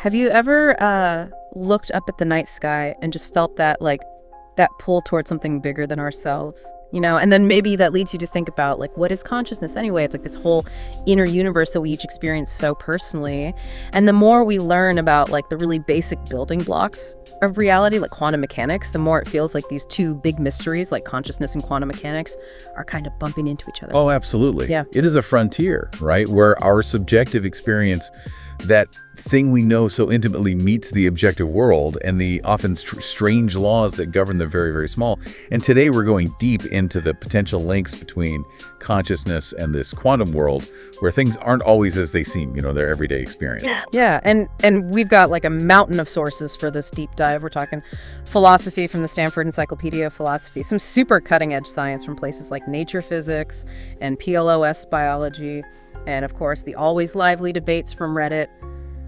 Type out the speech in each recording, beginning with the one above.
Have you ever looked up at the night sky and just felt that, like, that pull towards something bigger than ourselves? You know, and then maybe that leads you to think about, like, what is consciousness anyway? It's like this whole inner universe that we each experience so personally. And the more we learn about, like, the really basic building blocks of reality, like quantum mechanics, the more it feels like these two big mysteries, like consciousness and quantum mechanics, are kind of bumping into each other. Oh, absolutely. Yeah. It is a frontier, right? Where our subjective experience, that thing we know so intimately, meets the objective world and the often strange laws that govern the very, very small. And today we're going deep into the potential links between consciousness and this quantum world, where things aren't always as they seem, you know, their everyday experience. Yeah, and we've got like a mountain of sources for this deep dive. We're talking philosophy from the Stanford Encyclopedia of Philosophy, some super cutting edge science from places like Nature Physics and PLOS Biology, and of course the always lively debates from Reddit.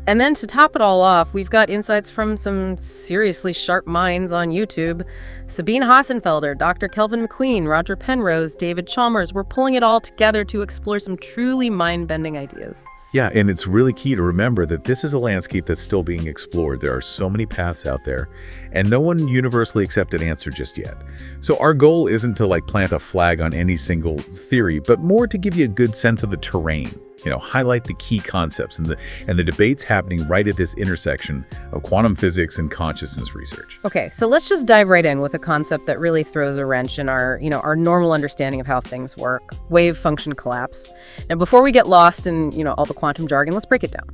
And then to top it all off, we've got insights from some seriously sharp minds on YouTube. Sabine Hassenfelder, Dr. Kelvin McQueen, Roger Penrose, David Chalmers. We're pulling it all together to explore some truly mind-bending ideas. Yeah, and it's really key to remember that this is a landscape that's still being explored. There are so many paths out there, and no one universally accepted answer just yet. So our goal isn't to like plant a flag on any single theory, but more to give you a good sense of the terrain. You know, highlight the key concepts and the debates happening right at this intersection of quantum physics and consciousness research. Okay, so let's just dive right in with a concept that really throws a wrench in our normal understanding of how things work: wave function collapse. Now, before we get lost in, all the quantum jargon, let's break it down.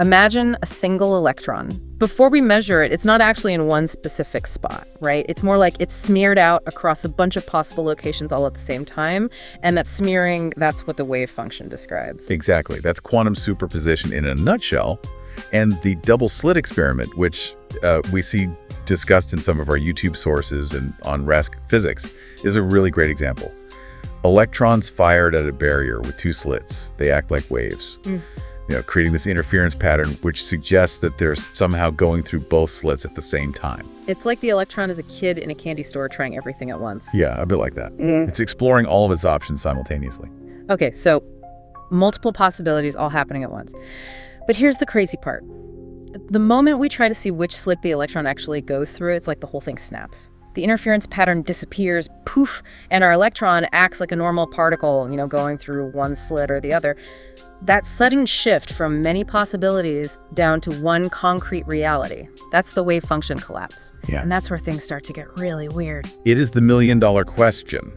Imagine a single electron. Before we measure it, it's not actually in one specific spot, right? It's more like it's smeared out across a bunch of possible locations all at the same time. And that smearing, that's what the wave function describes. Exactly. That's quantum superposition in a nutshell. And the double slit experiment, which we see discussed in some of our YouTube sources and on Rask Physics, is a really great example. Electrons fired at a barrier with two slits. They act like waves. Creating this interference pattern, which suggests that they're somehow going through both slits at the same time. It's like the electron is a kid in a candy store trying everything at once. Yeah, a bit like that. It's exploring all of its options simultaneously. Okay, so multiple possibilities all happening at once. But here's the crazy part. The moment we try to see which slit the electron actually goes through, it's like the whole thing snaps. The interference pattern disappears, poof, and our electron acts like a normal particle, going through one slit or the other. That sudden shift from many possibilities down to one concrete reality, that's the wave function collapse. Yeah. And that's where things start to get really weird. It is the million-dollar question.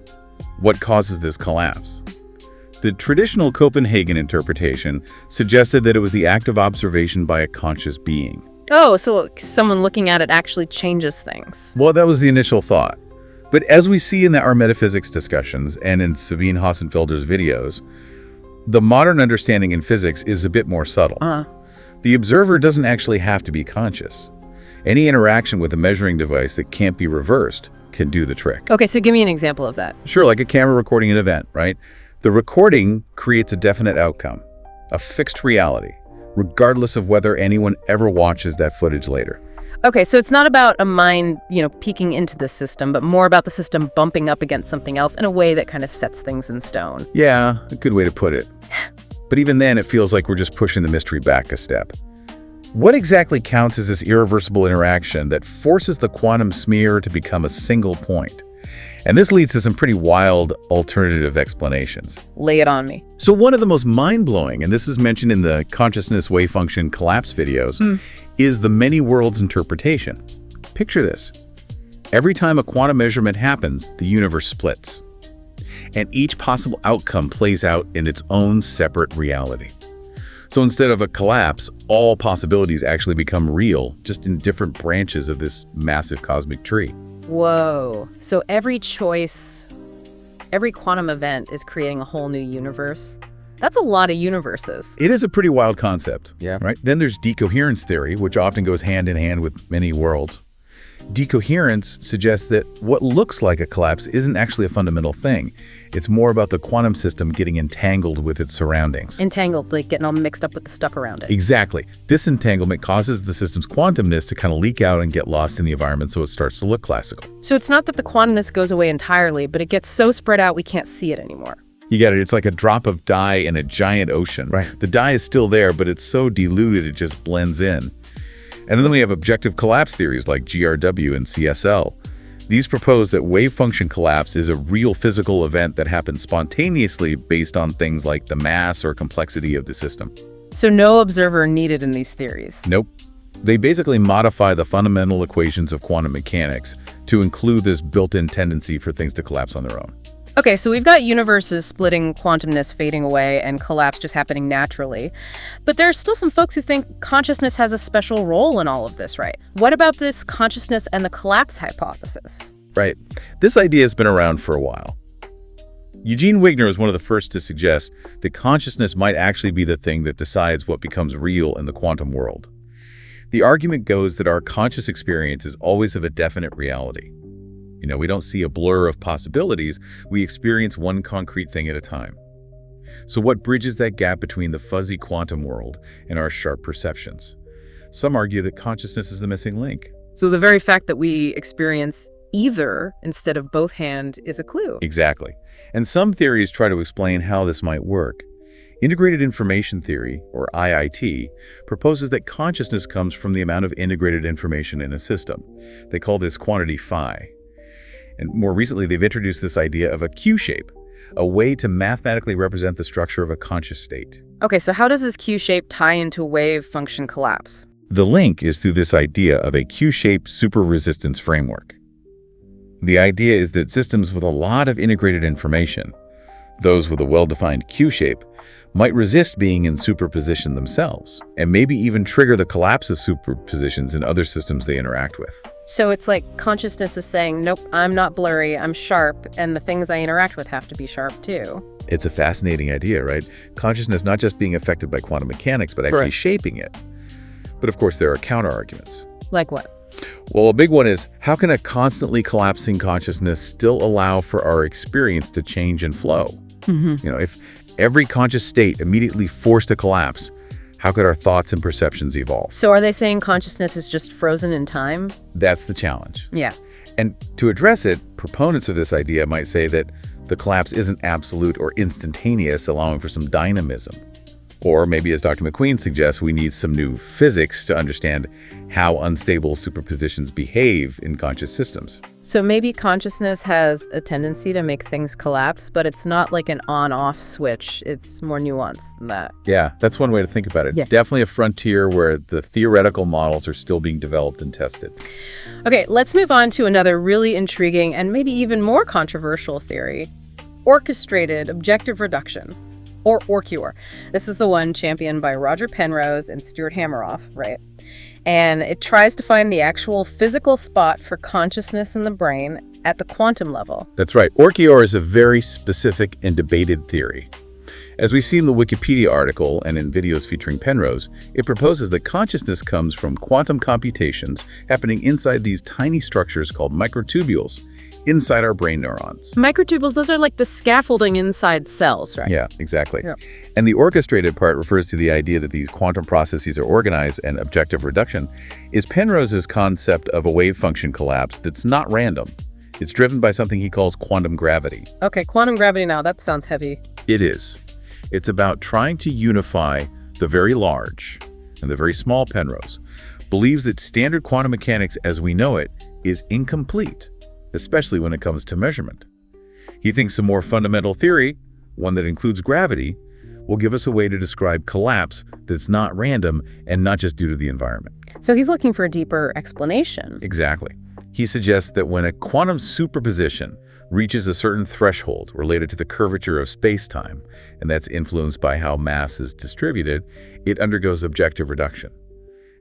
What causes this collapse? The traditional Copenhagen interpretation suggested that it was the act of observation by a conscious being. Oh, so someone looking at it actually changes things. Well, that was the initial thought. But as we see in our metaphysics discussions and in Sabine Hassenfelder's videos, the modern understanding in physics is a bit more subtle. The observer doesn't actually have to be conscious. Any interaction with a measuring device that can't be reversed can do the trick. Okay, so give me an example of that. Sure, like a camera recording an event, right? The recording creates a definite outcome, a fixed reality, regardless of whether anyone ever watches that footage later. Okay, so it's not about a mind, peeking into the system, but more about the system bumping up against something else in a way that kind of sets things in stone. Yeah, a good way to put it. But even then, it feels like we're just pushing the mystery back a step. What exactly counts as this irreversible interaction that forces the quantum smear to become a single point? And this leads to some pretty wild alternative explanations. Lay it on me. So one of the most mind-blowing, and this is mentioned in the consciousness wave function collapse videos, is the many worlds interpretation. Picture this. Every time a quantum measurement happens, the universe splits. And each possible outcome plays out in its own separate reality. So instead of a collapse, all possibilities actually become real, just in different branches of this massive cosmic tree. Whoa. So every choice, every quantum event is creating a whole new universe? That's a lot of universes. It is a pretty wild concept. Yeah. Right? Then there's decoherence theory, which often goes hand in hand with many worlds. Decoherence suggests that what looks like a collapse isn't actually a fundamental thing. It's more about the quantum system getting entangled with its surroundings. Entangled, like getting all mixed up with the stuff around it. Exactly. This entanglement causes the system's quantumness to kind of leak out and get lost in the environment, so it starts to look classical. So it's not that the quantumness goes away entirely, but it gets so spread out we can't see it anymore. You get it. It's like a drop of dye in a giant ocean. Right. The dye is still there, but it's so diluted it just blends in. And then we have objective collapse theories like GRW and CSL. These propose that wave function collapse is a real physical event that happens spontaneously based on things like the mass or complexity of the system. So no observer needed in these theories? Nope. They basically modify the fundamental equations of quantum mechanics to include this built-in tendency for things to collapse on their own. Okay, so we've got universes splitting, quantumness fading away, and collapse just happening naturally. But there are still some folks who think consciousness has a special role in all of this, right? What about this consciousness and the collapse hypothesis? Right. This idea has been around for a while. Eugene Wigner was one of the first to suggest that consciousness might actually be the thing that decides what becomes real in the quantum world. The argument goes that our conscious experience is always of a definite reality. We don't see a blur of possibilities, we experience one concrete thing at a time. So what bridges that gap between the fuzzy quantum world and our sharp perceptions? Some argue that consciousness is the missing link. So the very fact that we experience either instead of both hand is a clue. Exactly. And some theories try to explain how this might work. Integrated information theory, or IIT, proposes that consciousness comes from the amount of integrated information in a system. They call this quantity phi. And more recently, they've introduced this idea of a Q-shape, a way to mathematically represent the structure of a conscious state. Okay, so how does this Q-shape tie into wave function collapse? The link is through this idea of a Q-shaped super-resistance framework. The idea is that systems with a lot of integrated information, those with a well-defined Q-shape, might resist being in superposition themselves, and maybe even trigger the collapse of superpositions in other systems they interact with. So it's like consciousness is saying, nope, I'm not blurry, I'm sharp, and the things I interact with have to be sharp too. It's a fascinating idea, right? Consciousness not just being affected by quantum mechanics, but actually shaping it. But of course, there are counter-arguments. Like what? Well, a big one is, how can a constantly collapsing consciousness still allow for our experience to change and flow? If every conscious state immediately forced to collapse, how could our thoughts and perceptions evolve? So are they saying consciousness is just frozen in time? That's the challenge. Yeah. And to address it, proponents of this idea might say that the collapse isn't absolute or instantaneous, allowing for some dynamism. Or maybe, as Dr. McQueen suggests, we need some new physics to understand how unstable superpositions behave in conscious systems. So maybe consciousness has a tendency to make things collapse, but it's not like an on-off switch. It's more nuanced than that. Yeah, that's one way to think about it. It's definitely a frontier where the theoretical models are still being developed and tested. Okay, let's move on to another really intriguing and maybe even more controversial theory: orchestrated objective reduction, or OR-OR. This is the one championed by Roger Penrose and Stuart Hameroff, right? And it tries to find the actual physical spot for consciousness in the brain at the quantum level. That's right. OR-OR is a very specific and debated theory. As we see in the Wikipedia article and in videos featuring Penrose, it proposes that consciousness comes from quantum computations happening inside these tiny structures called microtubules inside our brain neurons. Microtubules, those are like the scaffolding inside cells, right? Yeah, exactly. Yeah. And the orchestrated part refers to the idea that these quantum processes are organized, and objective reduction is Penrose's concept of a wave function collapse that's not random. It's driven by something he calls quantum gravity. Okay, quantum gravity now, that sounds heavy. It is. It's about trying to unify the very large and the very small. Penrose believes that standard quantum mechanics as we know it is incomplete, especially when it comes to measurement. He thinks a more fundamental theory, one that includes gravity, will give us a way to describe collapse that's not random and not just due to the environment. So he's looking for a deeper explanation. Exactly. He suggests that when a quantum superposition reaches a certain threshold related to the curvature of space-time, and that's influenced by how mass is distributed, it undergoes objective reduction.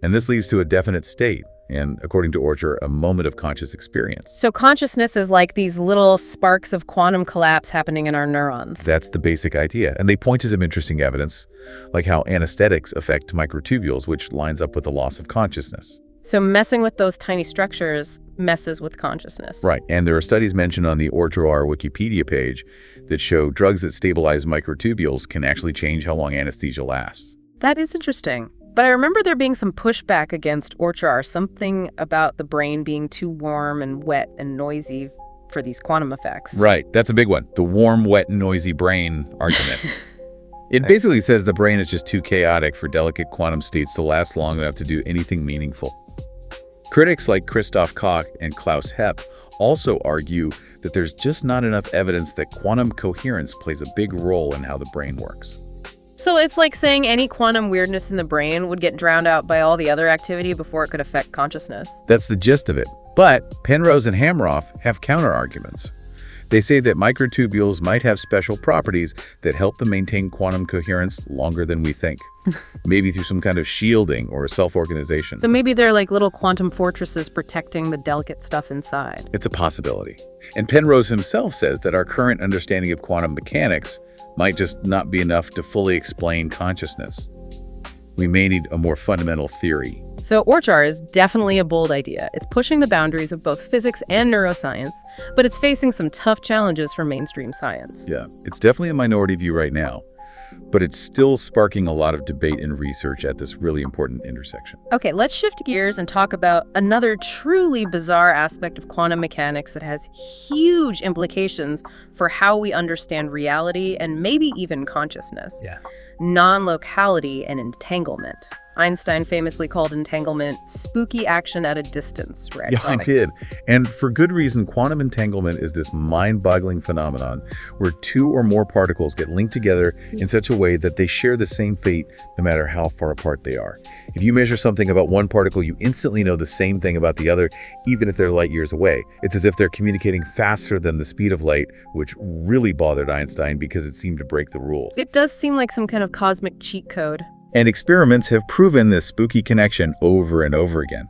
And this leads to a definite state, and according to Orch-OR, a moment of conscious experience. So consciousness is like these little sparks of quantum collapse happening in our neurons. That's the basic idea. And they point to some interesting evidence, like how anesthetics affect microtubules, which lines up with the loss of consciousness. So messing with those tiny structures messes with consciousness. Right. And there are studies mentioned on the Orch-OR Wikipedia page that show drugs that stabilize microtubules can actually change how long anesthesia lasts. That is interesting. But I remember there being some pushback against Orch-OR, something about the brain being too warm and wet and noisy for these quantum effects. Right. That's a big one. The warm, wet, noisy brain argument. It basically says the brain is just too chaotic for delicate quantum states to last long enough to do anything meaningful. Critics like Christoph Koch and Klaus Hepp also argue that there's just not enough evidence that quantum coherence plays a big role in how the brain works. So it's like saying any quantum weirdness in the brain would get drowned out by all the other activity before it could affect consciousness. That's the gist of it. But Penrose and Hamroff have counter-arguments. They say that microtubules might have special properties that help them maintain quantum coherence longer than we think. Maybe through some kind of shielding or self-organization. So maybe they're like little quantum fortresses protecting the delicate stuff inside. It's a possibility. And Penrose himself says that our current understanding of quantum mechanics might just not be enough to fully explain consciousness. We may need a more fundamental theory. So Orch-OR is definitely a bold idea. It's pushing the boundaries of both physics and neuroscience, but it's facing some tough challenges for mainstream science. Yeah, it's definitely a minority view right now, but it's still sparking a lot of debate and research at this really important intersection. Okay, let's shift gears and talk about another truly bizarre aspect of quantum mechanics that has huge implications for how we understand reality and maybe even consciousness. Yeah. Non-locality and entanglement. Einstein famously called entanglement spooky action at a distance, right? Yeah, he did. And for good reason. Quantum entanglement is this mind-boggling phenomenon where two or more particles get linked together in such a way that they share the same fate no matter how far apart they are. If you measure something about one particle, you instantly know the same thing about the other, even if they're light years away. It's as if they're communicating faster than the speed of light, which really bothered Einstein because it seemed to break the rules. It does seem like some kind of cosmic cheat code. And experiments have proven this spooky connection over and over again.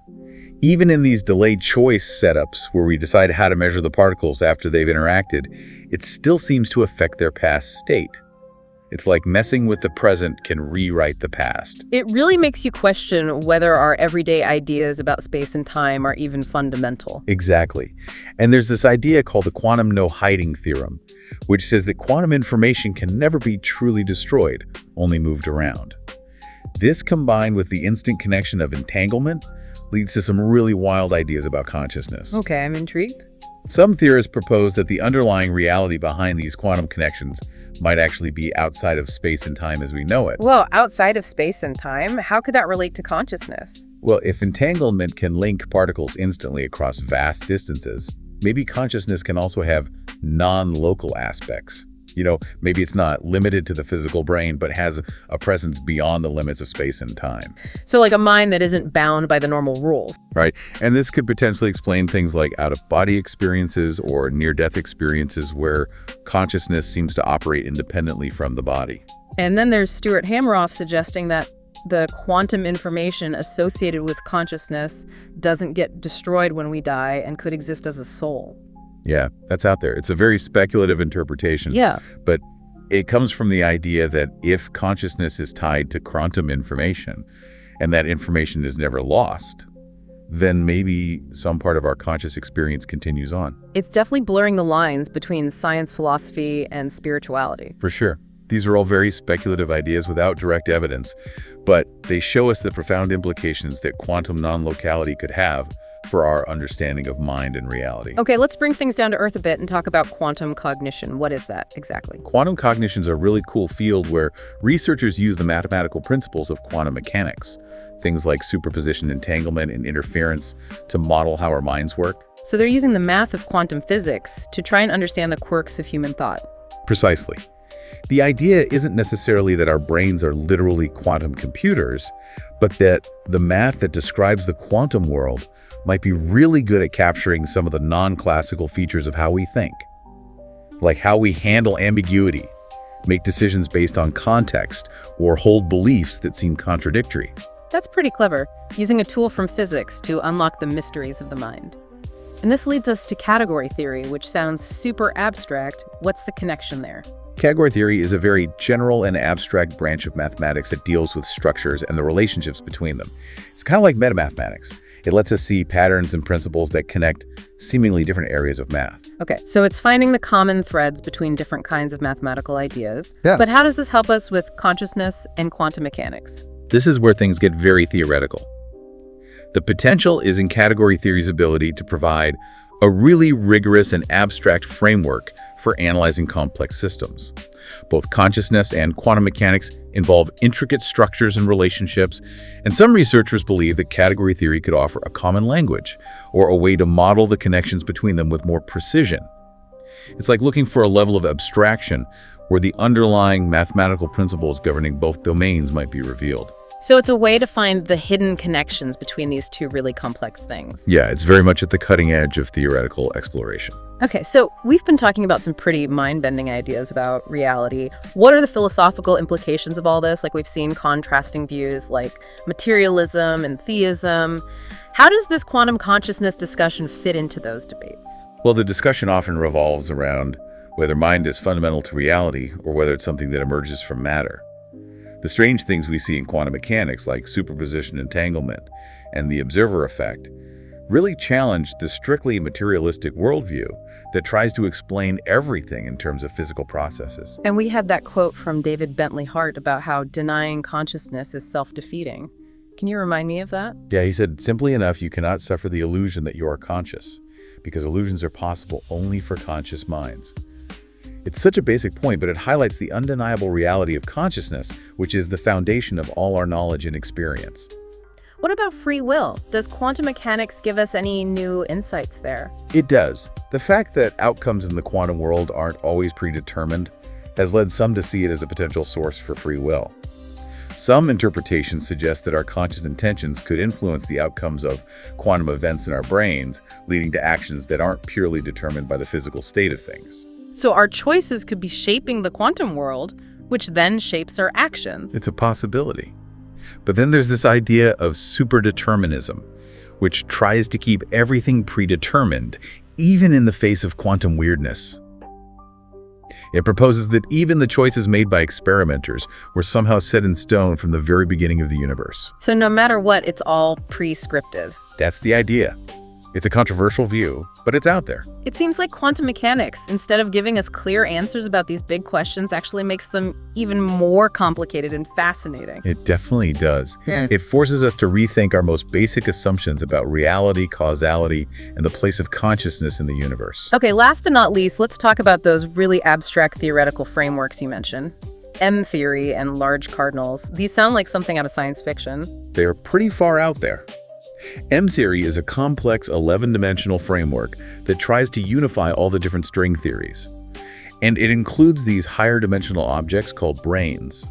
Even in these delayed choice setups where we decide how to measure the particles after they've interacted, it still seems to affect their past state. It's like messing with the present can rewrite the past. It really makes you question whether our everyday ideas about space and time are even fundamental. Exactly. And there's this idea called the quantum no-hiding theorem, which says that quantum information can never be truly destroyed, only moved around. This, combined with the instant connection of entanglement, leads to some really wild ideas about consciousness. Okay, I'm intrigued. Some theorists propose that the underlying reality behind these quantum connections might actually be outside of space and time as we know it. Well, outside of space and time, how could that relate to consciousness? Well, if entanglement can link particles instantly across vast distances, maybe consciousness can also have non-local aspects. You know, maybe it's not limited to the physical brain, but has a presence beyond the limits of space and time. So like a mind that isn't bound by the normal rules. Right. And this could potentially explain things like out-of-body experiences or near-death experiences where consciousness seems to operate independently from the body. And then there's Stuart Hameroff suggesting that the quantum information associated with consciousness doesn't get destroyed when we die and could exist as a soul. Yeah, that's out there. It's a very speculative interpretation. Yeah. But it comes from the idea that if consciousness is tied to quantum information and that information is never lost, then maybe some part of our conscious experience continues on. It's definitely blurring the lines between science, philosophy, and spirituality. For sure. These are all very speculative ideas without direct evidence, but they show us the profound implications that quantum non-locality could have for our understanding of mind and reality. Okay, let's bring things down to earth a bit and talk about quantum cognition. What is that exactly? Quantum cognition is a really cool field where researchers use the mathematical principles of quantum mechanics, things like superposition, entanglement, and interference, to model how our minds work. So they're using the math of quantum physics to try and understand the quirks of human thought. Precisely. The idea isn't necessarily that our brains are literally quantum computers, but that the math that describes the quantum world might be really good at capturing some of the non-classical features of how we think, like how we handle ambiguity, make decisions based on context, or hold beliefs that seem contradictory. That's pretty clever, using a tool from physics to unlock the mysteries of the mind. And this leads us to category theory, which sounds super abstract. What's the connection there? Category theory is a very general and abstract branch of mathematics that deals with structures and the relationships between them. It's kind of like metamathematics. It lets us see patterns and principles that connect seemingly different areas of math. Okay, so it's finding the common threads between different kinds of mathematical ideas. Yeah. But how does this help us with consciousness and quantum mechanics? This is where things get very theoretical. The potential is in category theory's ability to provide a really rigorous and abstract framework for analyzing complex systems. Both consciousness and quantum mechanics involve intricate structures and relationships, and some researchers believe that category theory could offer a common language or a way to model the connections between them with more precision. It's like looking for a level of abstraction where the underlying mathematical principles governing both domains might be revealed. So it's a way to find the hidden connections between these two really complex things. Yeah, it's very much at the cutting edge of theoretical exploration. Okay, so we've been talking about some pretty mind-bending ideas about reality. What are the philosophical implications of all this? Like, we've seen contrasting views like materialism and theism. How does this quantum consciousness discussion fit into those debates? Well, the discussion often revolves around whether mind is fundamental to reality or whether it's something that emerges from matter. The strange things we see in quantum mechanics, like superposition entanglement and the observer effect, really challenge the strictly materialistic worldview that tries to explain everything in terms of physical processes. And we had that quote from David Bentley Hart about how denying consciousness is self-defeating. Can you remind me of that? Yeah, he said, simply enough, you cannot suffer the illusion that you are conscious, because illusions are possible only for conscious minds. It's such a basic point, but it highlights the undeniable reality of consciousness, which is the foundation of all our knowledge and experience. What about free will? Does quantum mechanics give us any new insights there? It does. The fact that outcomes in the quantum world aren't always predetermined has led some to see it as a potential source for free will. Some interpretations suggest that our conscious intentions could influence the outcomes of quantum events in our brains, leading to actions that aren't purely determined by the physical state of things. So our choices could be shaping the quantum world, which then shapes our actions. It's a possibility. But then there's this idea of superdeterminism, which tries to keep everything predetermined, even in the face of quantum weirdness. It proposes that even the choices made by experimenters were somehow set in stone from the very beginning of the universe. So no matter what, it's all pre-scripted. That's the idea. It's a controversial view, but it's out there. It seems like quantum mechanics, instead of giving us clear answers about these big questions, actually makes them even more complicated and fascinating. It definitely does. It forces us to rethink our most basic assumptions about reality, causality, and the place of consciousness in the universe. Okay, last but not least, let's talk about those really abstract theoretical frameworks you mentioned. M-theory and large cardinals. These sound like something out of science fiction. They are pretty far out there. M-theory is a complex 11-dimensional framework that tries to unify all the different string theories. And it includes these higher dimensional objects called branes.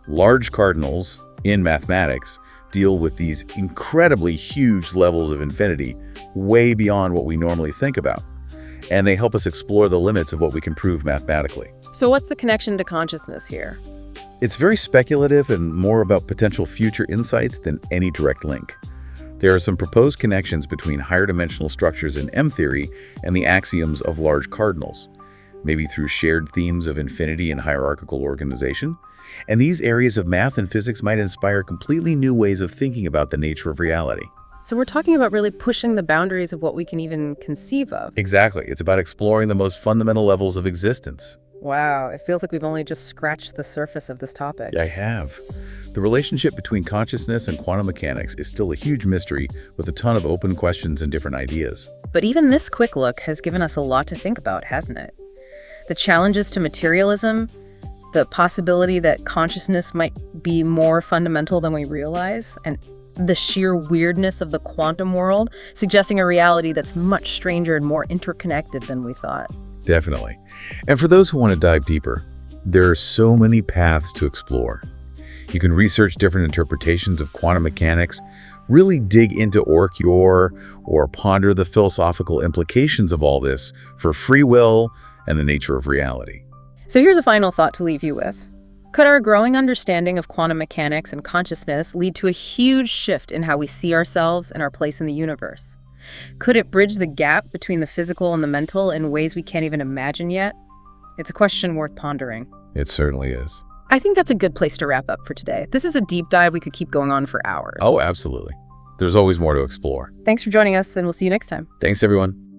Large cardinals, in mathematics, deal with these incredibly huge levels of infinity, way beyond what we normally think about. And they help us explore the limits of what we can prove mathematically. So what's the connection to consciousness here? It's very speculative and more about potential future insights than any direct link. There are some proposed connections between higher dimensional structures in M-theory and the axioms of large cardinals, maybe through shared themes of infinity and hierarchical organization. And these areas of math and physics might inspire completely new ways of thinking about the nature of reality. So we're talking about really pushing the boundaries of what we can even conceive of. Exactly. It's about exploring the most fundamental levels of existence. Wow, it feels like we've only just scratched the surface of this topic. I have. The relationship between consciousness and quantum mechanics is still a huge mystery with a ton of open questions and different ideas. But even this quick look has given us a lot to think about, hasn't it? The challenges to materialism, the possibility that consciousness might be more fundamental than we realize, and the sheer weirdness of the quantum world, suggesting a reality that's much stranger and more interconnected than we thought. Definitely. And for those who want to dive deeper, there are so many paths to explore. You can research different interpretations of quantum mechanics, really dig into Orch-OR, or ponder the philosophical implications of all this for free will and the nature of reality. So here's a final thought to leave you with. Could our growing understanding of quantum mechanics and consciousness lead to a huge shift in how we see ourselves and our place in the universe? Could it bridge the gap between the physical and the mental in ways we can't even imagine yet? It's a question worth pondering. It certainly is. I think that's a good place to wrap up for today. This is a deep dive we could keep going on for hours. Oh, absolutely. There's always more to explore. Thanks for joining us, and we'll see you next time. Thanks, everyone.